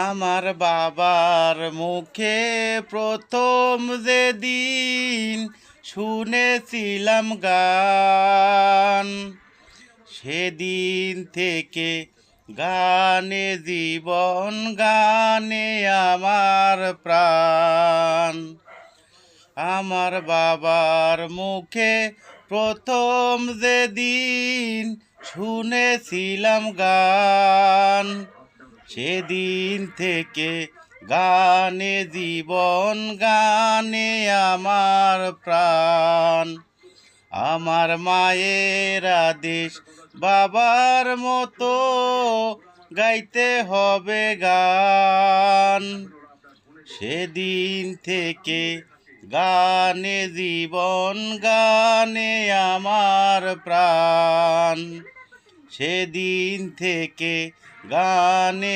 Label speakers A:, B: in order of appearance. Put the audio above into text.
A: আমার বাবার মুখে প্রথম যেদিন শুনেছিলাম গান, সেদিন থেকে গানে জীবন, গানে আমার প্রাণ। আমার বাবার মুখে প্রথম যেদিন শুনেছিলাম গান, সেদিন থেকে গানে জীবন, গানে আমার প্রাণ। আমার মায়ের আদেশ বাবার মতো গাইতে হবে গান, সেদিন থেকে গানে জীবন, গানে আমার প্রাণ। সেদিন থেকে গানে